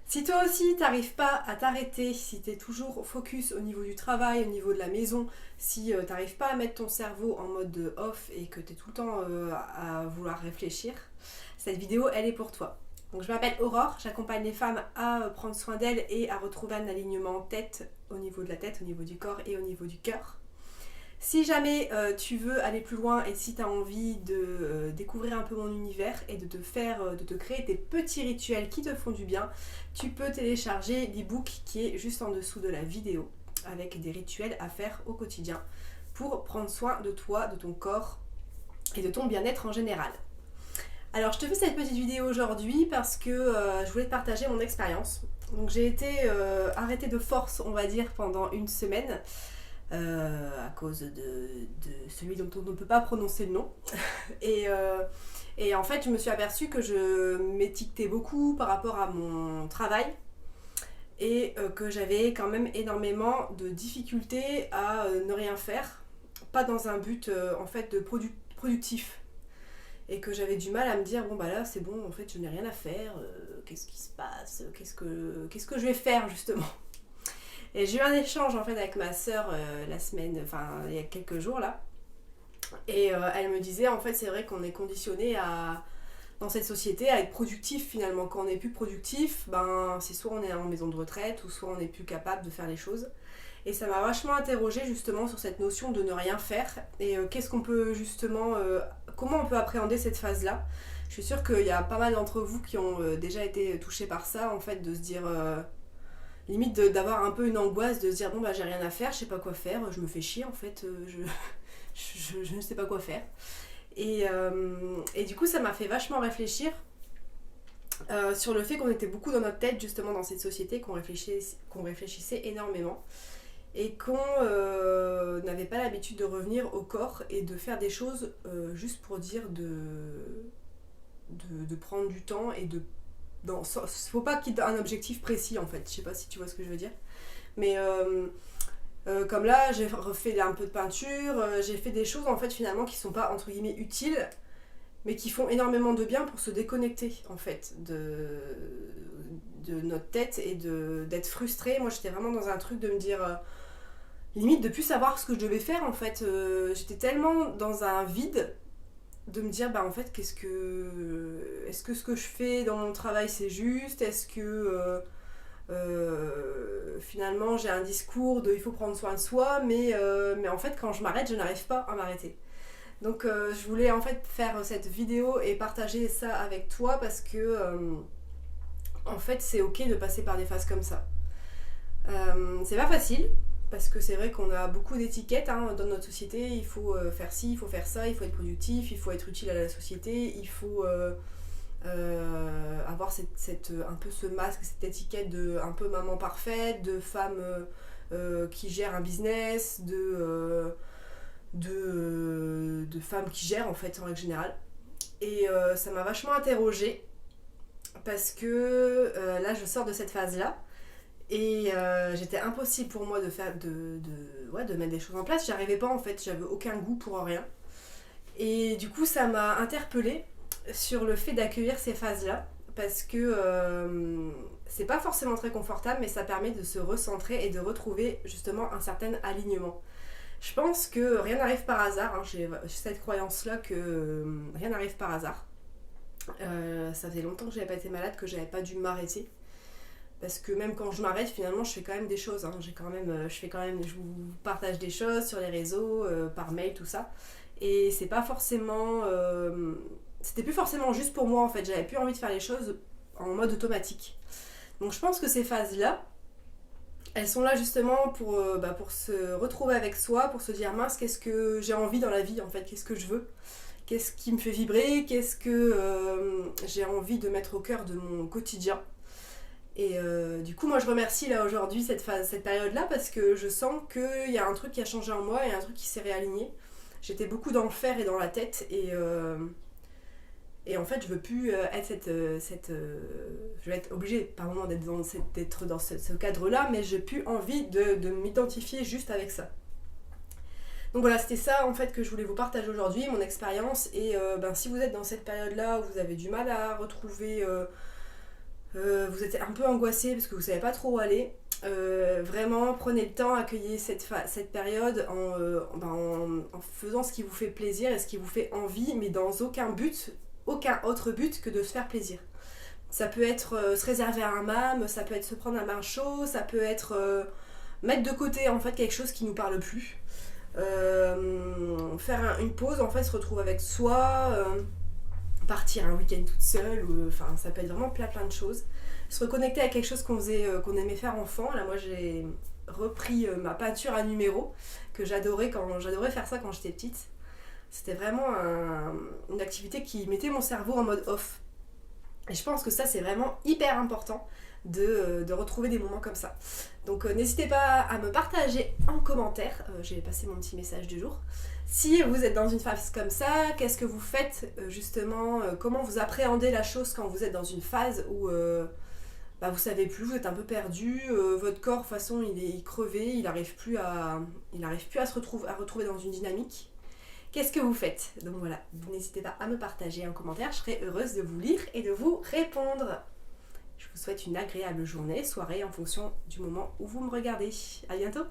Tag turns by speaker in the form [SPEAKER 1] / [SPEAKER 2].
[SPEAKER 1] Si toi aussi t'arrives pas à t'arrêter, si t'es toujours focus au niveau du travail, au niveau de la maison, si t'arrives pas à mettre ton cerveau en mode off et que t'es tout le temps à vouloir réfléchir, cette vidéo elle est pour toi. Donc je m'appelle Aurore, j'accompagne les femmes à prendre soin d'elles et à retrouver un alignement tête, au niveau de la tête, au niveau du corps et au niveau du cœur. Si jamais tu veux aller plus loin et si tu as envie de découvrir un peu mon univers et de te créer des petits rituels qui te font du bien, tu peux télécharger l'ebook qui est juste en dessous de la vidéo avec des rituels à faire au quotidien pour prendre soin de toi, de ton corps et de ton bien-être en général. Alors je te fais cette petite vidéo aujourd'hui parce que je voulais te partager mon expérience. Donc j'ai été arrêtée de force, on va dire, pendant une semaine. À cause de celui dont on ne peut pas prononcer le nom. Et en fait, je me suis aperçue que je m'étiquetais beaucoup par rapport à mon travail et que j'avais quand même énormément de difficultés à ne rien faire, pas dans un but en fait de productif. Et que j'avais du mal à me dire, bon bah là c'est bon, en fait je n'ai rien à faire, qu'est-ce qui se passe, qu'est-ce que je vais faire justement. Et j'ai eu un échange en fait avec ma sœur la semaine, enfin il y a quelques jours là. Et elle me disait en fait c'est vrai qu'on est conditionné dans cette société à être productif finalement. Quand on n'est plus productif, ben c'est soit on est en maison de retraite ou soit on n'est plus capable de faire les choses. Et ça m'a vachement interrogée justement sur cette notion de ne rien faire et qu'est-ce qu'on peut justement, comment on peut appréhender cette phase-là. Je suis sûre qu'il y a pas mal d'entre vous qui ont déjà été touchés par ça en fait, de se dire limite d'avoir un peu une angoisse, de se dire bon bah j'ai rien à faire, je sais pas quoi faire, je me fais chier en fait, je ne sais pas quoi faire. Et du coup ça m'a fait vachement réfléchir sur le fait qu'on était beaucoup dans notre tête justement dans cette société, qu'on réfléchissait énormément et qu'on n'avait pas l'habitude de revenir au corps et de faire des choses juste pour dire de prendre du temps et de non, faut pas qu'il y ait un objectif précis en fait, je sais pas si tu vois ce que je veux dire. Mais comme là, j'ai refait un peu de peinture, j'ai fait des choses en fait finalement qui sont pas entre guillemets utiles, mais qui font énormément de bien pour se déconnecter en fait de notre tête et d'être frustrée. Moi j'étais vraiment dans un truc de me dire limite de plus savoir ce que je devais faire en fait. J'étais tellement dans un vide de me dire bah en fait est-ce que ce que je fais dans mon travail c'est juste, est-ce que finalement j'ai un discours de il faut prendre soin de soi mais en fait quand je m'arrête je n'arrive pas à m'arrêter. Donc je voulais en fait faire cette vidéo et partager ça avec toi parce que en fait c'est ok de passer par des phases comme ça. C'est pas facile parce que c'est vrai qu'on a beaucoup d'étiquettes dans notre société. Il faut faire ci, il faut faire ça, il faut être productif, il faut être utile à la société, il faut avoir un peu ce masque, cette étiquette de un peu maman parfaite, de femme qui gère un business, de femme qui gère en fait en règle générale. Et ça m'a vachement interrogée parce que là je sors de cette phase là. Et j'étais impossible pour moi de mettre des choses en place. J'arrivais pas en fait, j'avais aucun goût pour rien. Et du coup, ça m'a interpellée sur le fait d'accueillir ces phases-là. Parce que c'est pas forcément très confortable, mais ça permet de se recentrer et de retrouver justement un certain alignement. Je pense que rien n'arrive par hasard. J'ai cette croyance-là que rien n'arrive par hasard. Ça faisait longtemps que j'avais pas été malade, que j'avais pas dû m'arrêter. Parce que même quand je m'arrête, finalement, je fais quand même des choses. Je vous partage des choses sur les réseaux, par mail, tout ça. Et c'est pas forcément... c'était plus forcément juste pour moi, en fait. J'avais plus envie de faire les choses en mode automatique. Donc je pense que ces phases-là, elles sont là justement pour se retrouver avec soi, pour se dire mince, qu'est-ce que j'ai envie dans la vie, en fait. Qu'est-ce que je veux ? Qu'est-ce qui me fait vibrer ? Qu'est-ce que j'ai envie de mettre au cœur de mon quotidien ? Et du coup, moi je remercie là aujourd'hui cette période-là parce que je sens qu'il y a un truc qui a changé en moi et un truc qui s'est réaligné. J'étais beaucoup dans le faire et dans la tête et en fait je veux plus je vais être obligée par moment d'être dans ce cadre-là, mais j'ai plus envie de m'identifier juste avec ça. Donc voilà, c'était ça en fait que je voulais vous partager aujourd'hui, mon expérience. Et si vous êtes dans cette période-là où vous avez du mal à retrouver vous êtes un peu angoissé parce que vous savez pas trop où aller. Vraiment, prenez le temps, accueillez cette période en faisant ce qui vous fait plaisir et ce qui vous fait envie, mais dans aucun autre but que de se faire plaisir. Ça peut être se réserver un hammam, ça peut être se prendre un bain chaud, ça peut être mettre de côté en fait quelque chose qui nous parle plus. Faire une pause, en fait, se retrouver avec soi, partir un week-end toute seule, enfin ça peut être vraiment plein de choses. Se reconnecter à quelque chose qu'on aimait faire enfant. Là moi j'ai repris ma peinture à numéro, que j'adorais faire ça quand j'étais petite. C'était vraiment une activité qui mettait mon cerveau en mode off. Et je pense que ça c'est vraiment hyper important de retrouver des moments comme ça. Donc n'hésitez pas à me partager en commentaire, j'ai passé mon petit message du jour. Si vous êtes dans une phase comme ça, qu'est-ce que vous faites justement, comment vous appréhendez la chose quand vous êtes dans une phase où vous savez plus, vous êtes un peu perdu, votre corps de toute façon il est crevé, il n'arrive plus à retrouver dans une dynamique. Qu'est-ce que vous faites? Donc voilà, n'hésitez pas à me partager en commentaire, je serai heureuse de vous lire et de vous répondre. Je vous souhaite une agréable journée, soirée en fonction du moment où vous me regardez. À bientôt!